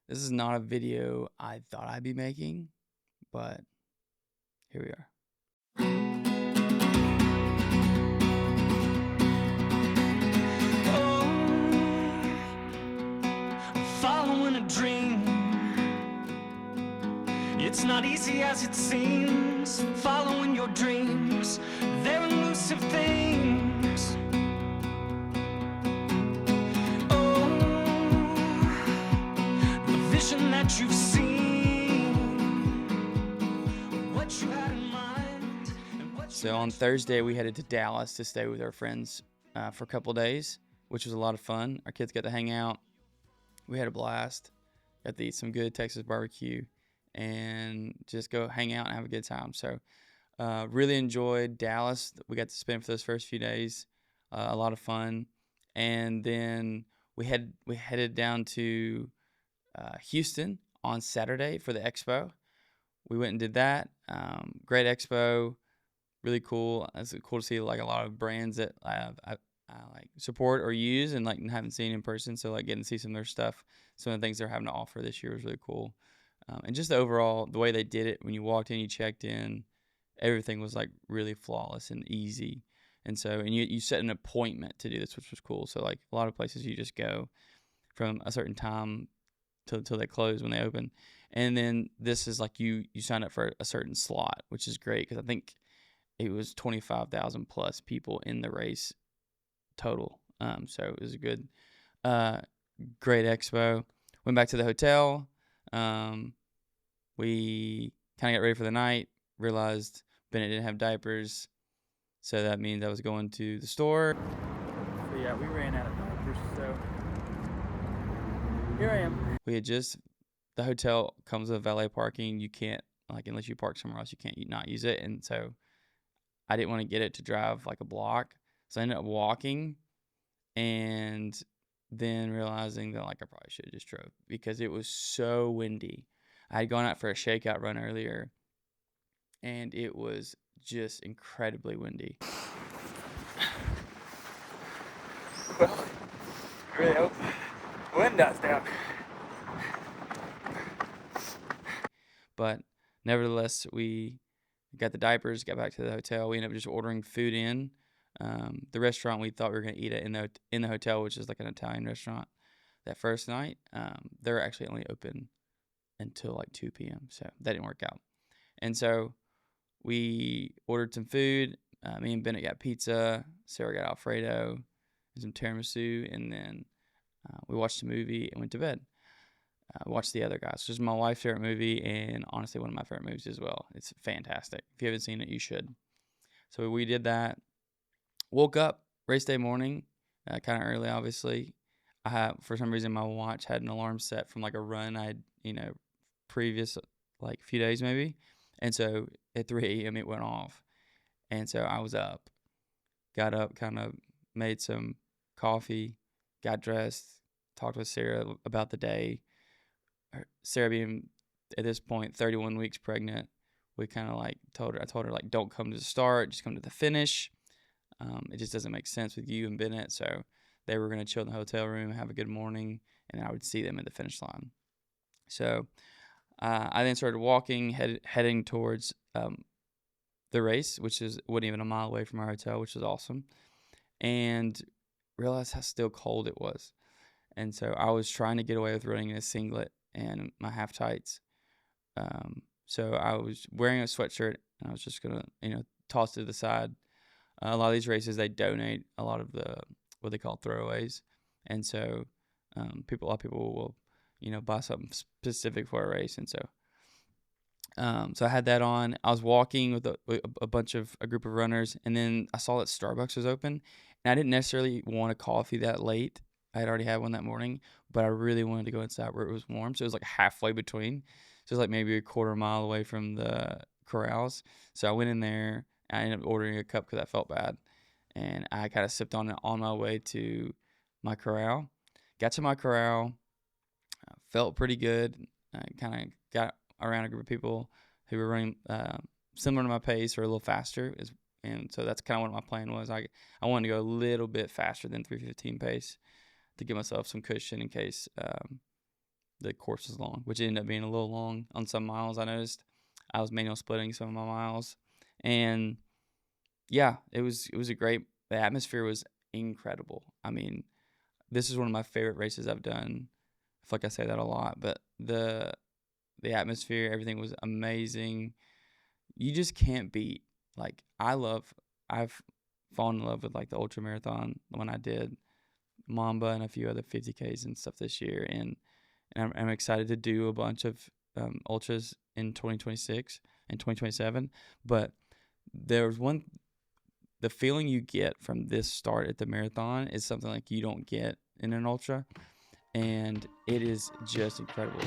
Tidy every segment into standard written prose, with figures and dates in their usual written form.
This is not a video I thought I'd be making, but here we are. Following a dream, it's not easy as it seems. Following your dreams, they're elusive things. Oh, the vision that you've seen, what you had in mind, and what you So on Thursday, we headed to Dallas to stay with our friends for a couple days, which was a lot of fun. Our kids got to hang out. We had a blast. Got to eat some good Texas barbecue and just go hang out and have a good time. So really enjoyed Dallas. We got to spend for those first few days. A lot of fun. And then we headed down to Houston on Saturday for the expo. We went and did that. Great expo, really cool. It's cool to see like a lot of brands that I like support or use and like haven't seen in person. So like getting to see some of their stuff, some of the things they're having to offer this year was really cool. And just the overall, the way they did it, when you walked in, you checked in, everything was like really flawless and easy. And so, and you set an appointment to do this, which was cool. So like a lot of places you just go from a certain time till they close when they open. And then this is like you sign up for a certain slot, which is great because I think it was 25,000 plus people in the race total. So it was a good, great expo. Went back to the hotel. We kind of got ready for the night. Realized Bennett didn't have diapers, so that means I was going to the store. So yeah, we ran out of diapers. So here I am. The hotel comes with valet parking. You can't, like, unless you park somewhere else, you can't not use it. And so I didn't want to get it to drive like a block. So I ended up walking and then realizing that like I probably should have just drove because it was so windy. I had gone out for a shakeout run earlier and it was just incredibly windy. Well, I really hope the wind dies down. But nevertheless, we got the diapers, got back to the hotel. We ended up just ordering food in. The restaurant we thought we were going to eat at in the hotel, which is like an Italian restaurant, that first night, they're actually only open until like 2 p.m. So that didn't work out. And so we ordered some food. Me and Bennett got pizza. Sarah got Alfredo and some tiramisu. And then we watched a movie and went to bed. Watched The Other Guys. This is my wife's favorite movie and honestly one of my favorite movies as well. It's fantastic. If you haven't seen it, you should. So we did that. Woke up race day morning, kind of early, obviously. For some reason, my watch had an alarm set from like a run I had, previous like few days maybe. And so at 3 a.m. it went off. And so I was up, got up, kind of made some coffee, got dressed, talked with Sarah about the day. Sarah being at this point 31 weeks pregnant, we kind of like I told her like, don't come to the start, just come to the finish. It just doesn't make sense with you and Bennett. So they were going to chill in the hotel room, have a good morning, and I would see them at the finish line. So I then started walking, heading towards the race, which wasn't even a mile away from our hotel, which was awesome, and realized how still cold it was. And so I was trying to get away with running in a singlet and my half tights. So I was wearing a sweatshirt, and I was just gonna, toss it to the side. A lot of these races, they donate a lot of the what they call throwaways, and so a lot of people will, buy something specific for a race, and so I had that on. I was walking with a group of runners, and then I saw that Starbucks was open, and I didn't necessarily want a coffee that late. I had already had one that morning, but I really wanted to go inside where it was warm, so it was like halfway between. So it was like maybe a quarter mile away from the corrals. So I went in there. I ended up ordering a cup because I felt bad, and I kind of sipped on it on my way to my corral. Got to my corral, felt pretty good. I kind of got around a group of people who were running similar to my pace or a little faster, and so that's kind of what my plan was. I wanted to go a little bit faster than 3:15 pace to give myself some cushion in case the course was long, which ended up being a little long on some miles. I noticed I was manual splitting some of my miles, and yeah, it was a great. The atmosphere was incredible. I mean, this is one of my favorite races I've done. I feel like I say that a lot, but the atmosphere, everything was amazing. You just can't beat. Like I've fallen in love with like the ultra marathon when I did Mamba and a few other 50Ks and stuff this year, and I'm excited to do a bunch of ultras in 2026 and 2027. But there's the feeling you get from this start at the marathon is something like you don't get in an ultra, and it is just incredible.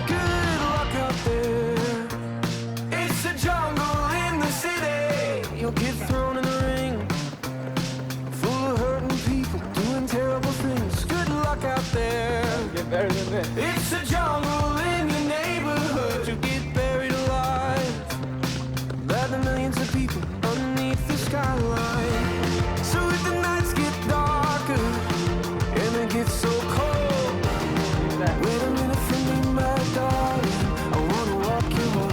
Good luck out there. It's a jungle in the city. You'll get thrown in the ring, full of hurting people doing terrible things. Good luck out there. Get better than this. It's a jungle in your neighborhood. You'll get buried alive by the millions of people underneath the skyline. So if the nights get darker and it gets so cold, wait a minute for me, my darling. I wanna walk you home.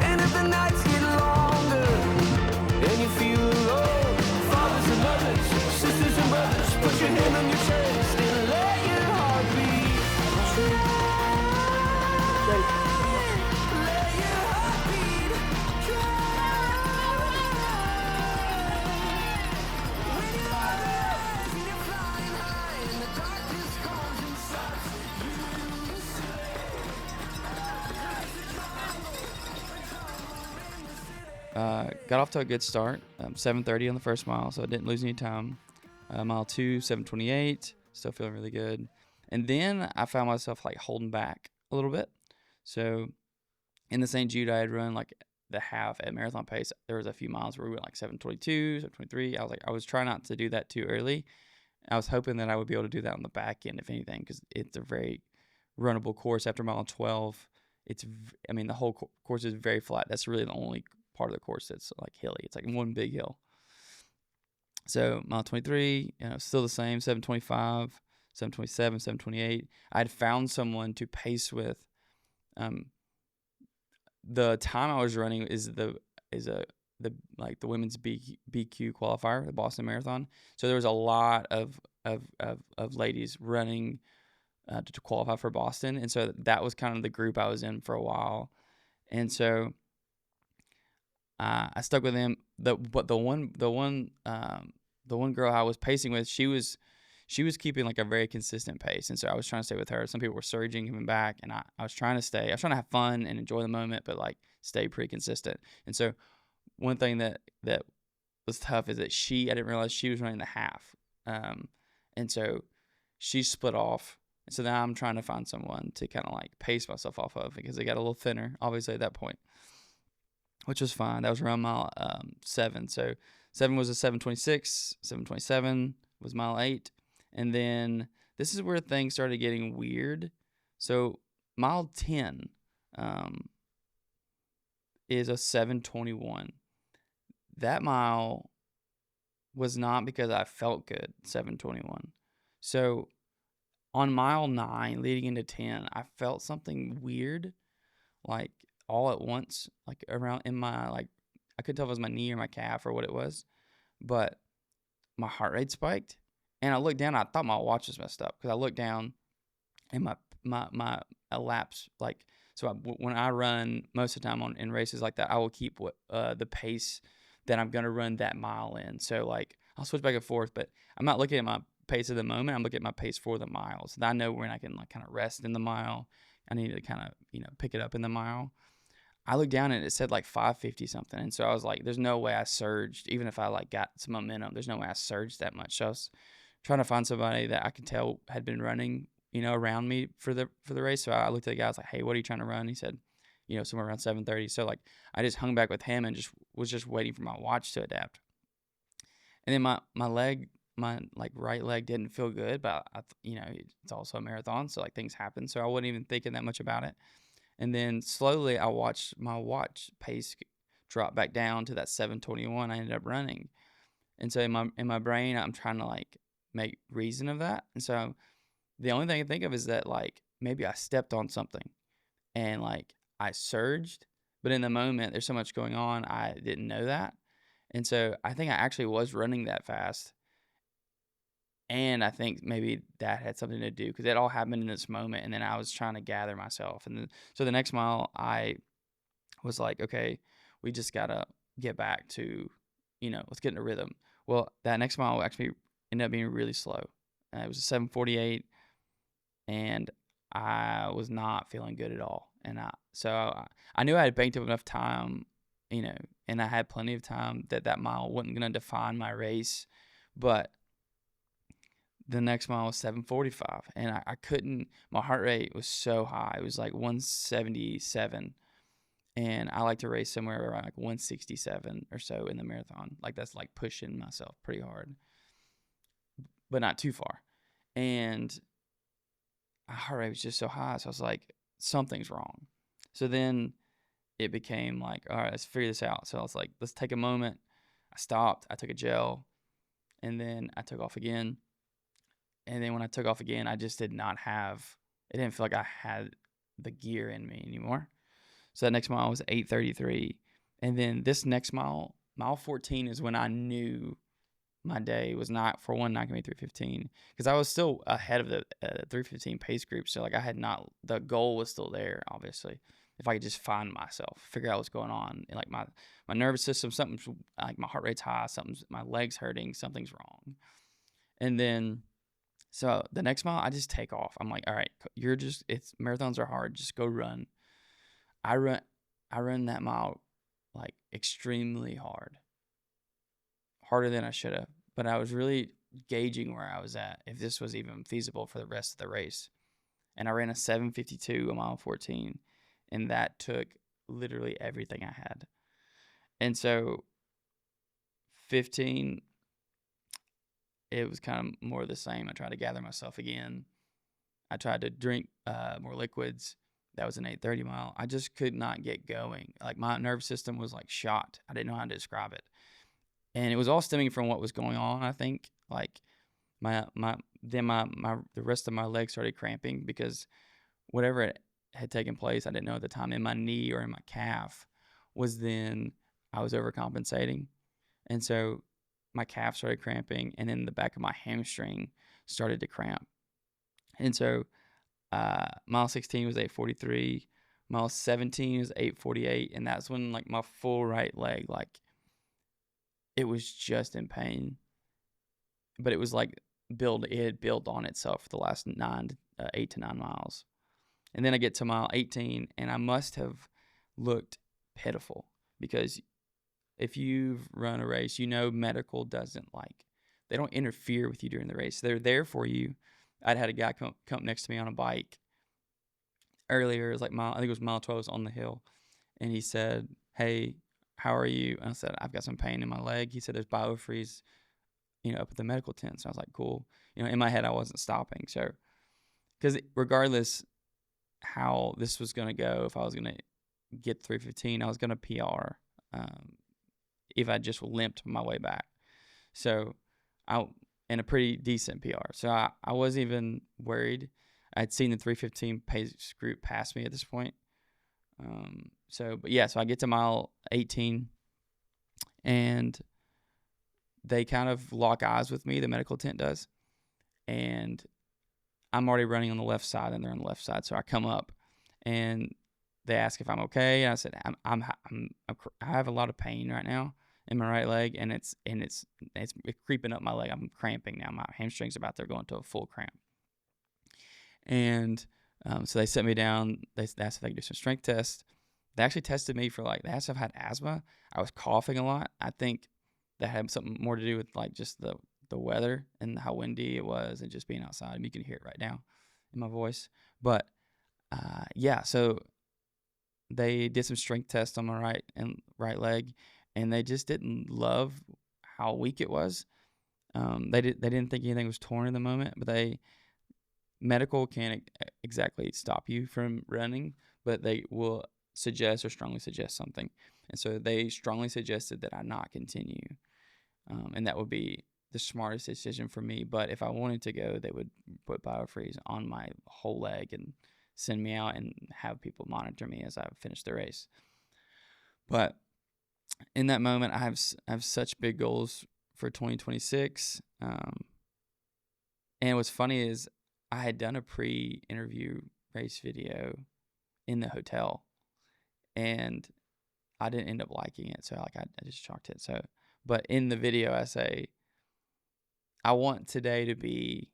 And if the nights get longer and you feel alone, fathers and mothers, sisters and brothers, put your hand on your chest and let your heart beat. Let your heart beat. When you rise and you're flying high and the darkness comes and sucks you Got off to a good start. 7:30 on the first mile, so I didn't lose any time. Mile 2, 7:28, still feeling really good. And then I found myself like holding back a little bit. So in the St. Jude, I had run like the half at marathon pace. There was a few miles where we went like 7:22, 7:23. I was trying not to do that too early. I was hoping that I would be able to do that on the back end, if anything, because it's a very runnable course. After mile 12, the whole course is very flat. That's really the only part of the course that's like hilly. It's like one big hill. So mile 23, still the same, 7:25, 7:27, 7:28. I had found someone to pace with. The time I was running is the women's BQ qualifier, the Boston Marathon. So there was a lot of ladies running to qualify for Boston, and so that was kind of the group I was in for a while, and so I stuck with them. But the one girl I was pacing with, she was keeping like a very consistent pace, and so I was trying to stay with her. Some people were surging, coming back, and I was trying to stay. I was trying to have fun and enjoy the moment, but like stay pretty consistent. And so one thing that was tough is that I didn't realize she was running the half, and so she split off. And so now I'm trying to find someone to kind of like pace myself off of, because they got a little thinner, obviously, at that point, which was fine. That was around mile 7. So 7 was a 7:26, 7:27 was mile 8. And then this is where things started getting weird. So mile 10 is a 7:21. That mile was not because I felt good, 7:21. So on mile 9, leading into 10, I felt something weird, like all at once, like around in my, like, I couldn't tell if it was my knee or my calf or what it was, but my heart rate spiked. And I looked down, I thought my watch was messed up, because I looked down and my elapsed, like, so when I run most of the time in races like that, I will keep the pace that I'm going to run that mile in. So like I'll switch back and forth, but I'm not looking at my pace of the moment. I'm looking at my pace for the mile. So I know when I can like kind of rest in the mile. I need to kind of, pick it up in the mile. I looked down and it said like 550 something. And so I was like, there's no way I surged. Even if I like got some momentum, there's no way I surged that much. So I was trying to find somebody that I could tell had been running, around me for the race. So I looked at the guy, I was like, hey, what are you trying to run? He said, somewhere around 7:30. So like I just hung back with him and was just waiting for my watch to adapt. And then my leg, my like right leg didn't feel good, but it's also a marathon, so like things happen. So I wasn't even thinking that much about it. And then slowly I watched my watch pace drop back down to that 7:21. I ended up running. And so in my brain, I'm trying to like make reason of that. And so the only thing I can think of is that like maybe I stepped on something and like I surged, but in the moment there's so much going on, I didn't know that. And so I think I actually was running that fast. And I think maybe that had something to do because it all happened in this moment. And then I was trying to gather myself. And then, so the next mile, I was like, okay, we just got to get back to, let's get in a rhythm. Well, that next mile actually ended up being really slow. It was a 7:48, and I was not feeling good at all. And I knew I had banked up enough time, and I had plenty of time that mile wasn't going to define my race. But the next mile was 7:45, and I couldn't. My heart rate was so high; it was like 177, and I like to race somewhere around like 167 or so in the marathon. Like that's like pushing myself pretty hard, but not too far. And my heart rate was just so high, so I was like, something's wrong. So then it became like, all right, let's figure this out. So I was like, let's take a moment. I stopped. I took a gel, and then I took off again. And then when I took off again, I just did not have. It didn't feel like I had the gear in me anymore. So that next mile was 8:33, and then this next mile, mile 14, is when I knew my day was not going to be 3:15, because I was still ahead of the 3:15 pace group. So like I had not. The goal was still there, obviously. If I could just find myself, figure out what's going on, and like my nervous system, something's like my heart rate's high, my legs hurting, something's wrong. And then so the next mile, I just take off. I'm like, all right, marathons are hard. Just go run. I run that mile like extremely hard, harder than I should have. But I was really gauging where I was at, if this was even feasible for the rest of the race. And I ran a 7:52 a mile 14, and that took literally everything I had. And so 15, it was kind of more of the same. I tried to gather myself again. I tried to drink more liquids. That was an 8:30 mile. I just could not get going. Like my nervous system was like shot. I didn't know how to describe it. And it was all stemming from what was going on, I think. Like the rest of my legs started cramping because whatever had taken place, I didn't know at the time, in my knee or in my calf, was then I was overcompensating. And so my calf started cramping, and then the back of my hamstring started to cramp. And so mile 16 was 8:43, mile 17 was 8:48, and that's when like my full right leg, like it was just in pain. But it was like it had built on itself for the last 8 to 9 miles. And then I get to mile 18, and I must have looked pitiful, because if you've run a race, medical doesn't they don't interfere with you during the race. They're there for you. I'd had a guy come next to me on a bike earlier. It was like I think it was mile 12, on the hill. And he said, "Hey, how are you?" And I said, "I've got some pain in my leg." He said, "There's BioFreeze, up at the medical tent." So I was like, "Cool." In my head, I wasn't stopping. So, because regardless how this was going to go, if I was going to get 3:15, I was going to PR. If I just limped my way back. So in a pretty decent PR. So I wasn't even worried. I'd seen the 3:15 pace group pass me at this point. So I get to mile 18, and they kind of lock eyes with me. The medical tent does. And I'm already running on the left side, and they're on the left side. So I come up, and they ask if I'm okay. And I said, I have a lot of pain right now in my right leg, and it's creeping up my leg. I'm cramping now. My hamstring's about to go into a full cramp. And so they set me down. They asked if they could do some strength tests. They actually tested me for they asked if I had asthma. I was coughing a lot. I think that had something more to do with just the weather and how windy it was, and just being outside. You can hear it right now in my voice. But so they did some strength tests on my right leg, and they just didn't love how weak it was. They didn't think anything was torn in the moment, but medical can't exactly stop you from running, but they will suggest or strongly suggest something. And so they strongly suggested that I not continue. And that would be the smartest decision for me. But if I wanted to go, they would put BioFreeze on my whole leg and send me out and have people monitor me as I finish the race. But in that moment, I have such big goals for 2026. And what's funny is I had done a pre-interview race video in the hotel, and I didn't end up liking it. So like I just chalked it. So, but in the video, I say, I want today to be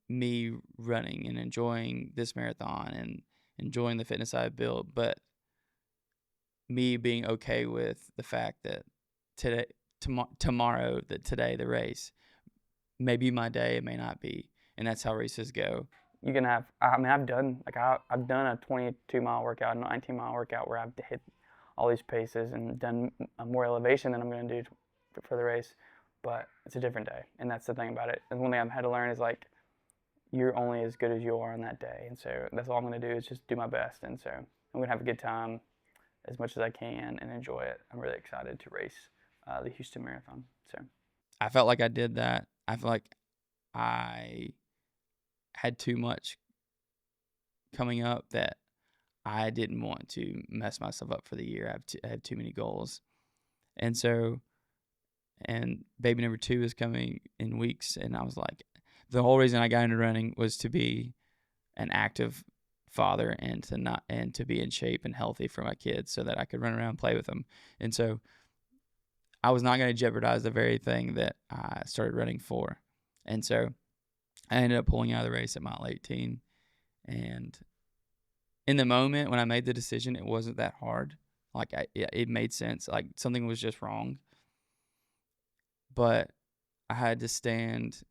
me running and enjoying this marathon and enjoying the fitness I've built, but me being okay with the fact that tomorrow, that today, the race, may be my day, it may not be. And that's how races go. You can have, I mean, I've done a 22-mile workout, a 19-mile workout where I've hit all these paces and done more elevation than I'm going to do for the race, but it's a different day. And that's the thing about it. And one thing I've had to learn is, like, you're only as good as you are on that day. And so that's all I'm going to do is just do my best. And so I'm going to have a good time as much as I can and enjoy it. I'm really excited to race the Houston Marathon. So I felt like I did that. I feel like I had too much coming up that I didn't want to mess myself up for the year. I had too many goals. And so, and baby number 2 is coming in weeks. And I was like, the whole reason I got into running was to be an active father and to be in shape and healthy for my kids so that I could run around and play with them. And so I was not going to jeopardize the very thing that I started running for. And so I ended up pulling out of the race at mile 18. And in the moment when I made the decision, it wasn't that hard. Like, it made sense. Like, something was just wrong. But I had to stand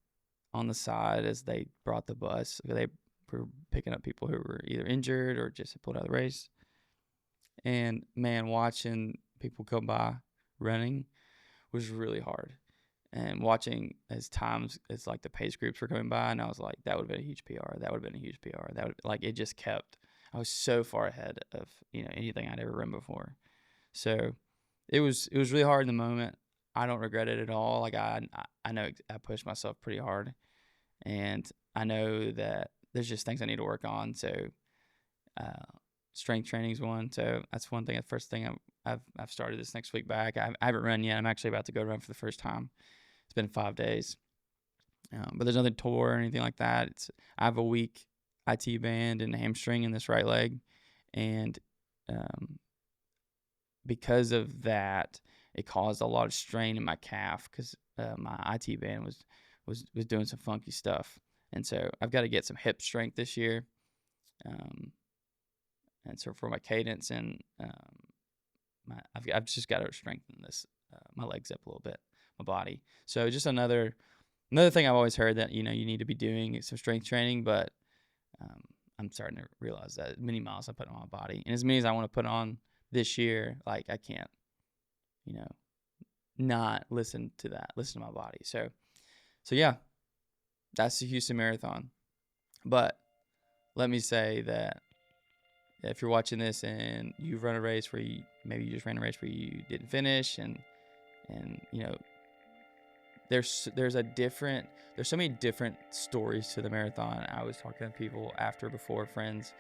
on the side as they brought the bus. They were picking up people who were either injured or just had pulled out of the race. And, man, watching people come by running was really hard. And watching as like the pace groups were coming by, and I was like, that would have been a huge PR. That would have been a huge PR. That would, like, it just kept. I was so far ahead of anything I'd ever run before. So it was really hard in the moment. I don't regret it at all. Like, I know I pushed myself pretty hard, and I know that there's just things I need to work on. So strength training is one. So that's one thing. The first thing I've started this next week back. I haven't run yet. I'm actually about to go run for the first time. It's been 5 days, but there's nothing tore or anything like that. I have a weak IT band and hamstring in this right leg, and because of that, it caused a lot of strain in my calf because my IT band was doing some funky stuff, and so I've got to get some hip strength this year, and so for my cadence and I've just got to strengthen this my legs up a little bit, my body. So just another thing I've always heard that you need to be doing some strength training, but I'm starting to realize that as many miles I put on my body and as many as I want to put on this year, like, I can't, not listen to my body. So yeah, that's the Houston Marathon. But let me say that if you're watching this and you've run a race where maybe you just ran a race where you didn't finish, and there's so many different stories to the marathon. I was talking to people before, friends,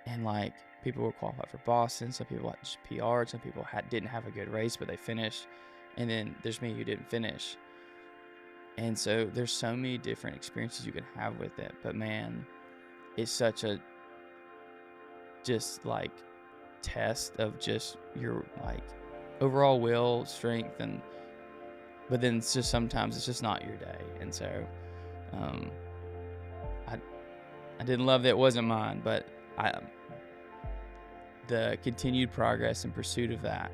and like, people were qualified for Boston. Some people had just PR'd. Some people didn't have a good race, but they finished. And then there's me who didn't finish. And so there's so many different experiences you can have with it. But man, it's such a just like test of just your like overall will, strength, but then it's just sometimes it's just not your day. And so I didn't love that it wasn't mine, but the continued progress in pursuit of that,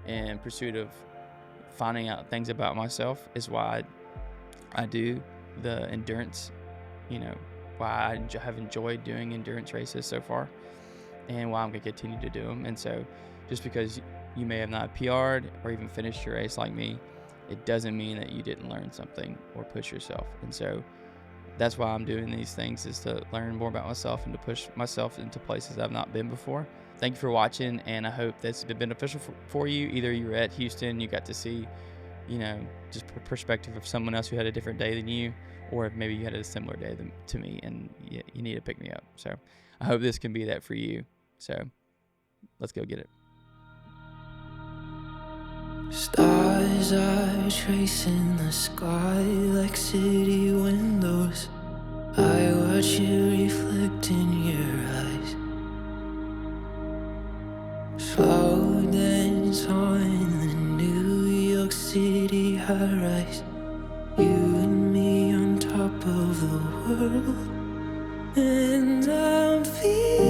and pursuit of finding out things about myself, is why I do the endurance, why I have enjoyed doing endurance races so far, and why I'm going to continue to do them. And so just because you may have not PR'd or even finished your race like me, it doesn't mean that you didn't learn something or push yourself. And so that's why I'm doing these things, is to learn more about myself and to push myself into places I've not been before. Thank you for watching, and I hope that's been beneficial for you. Either you were at Houston, you got to see, just perspective of someone else who had a different day than you, or if maybe you had a similar day to me and you need to pick me up. So I hope this can be that for you. So let's go get it. Stars are tracing the sky like city windows. I watch you reflect in your eyes. Slow dance on the New York City high-rise. You and me on top of the world, and I'm feeling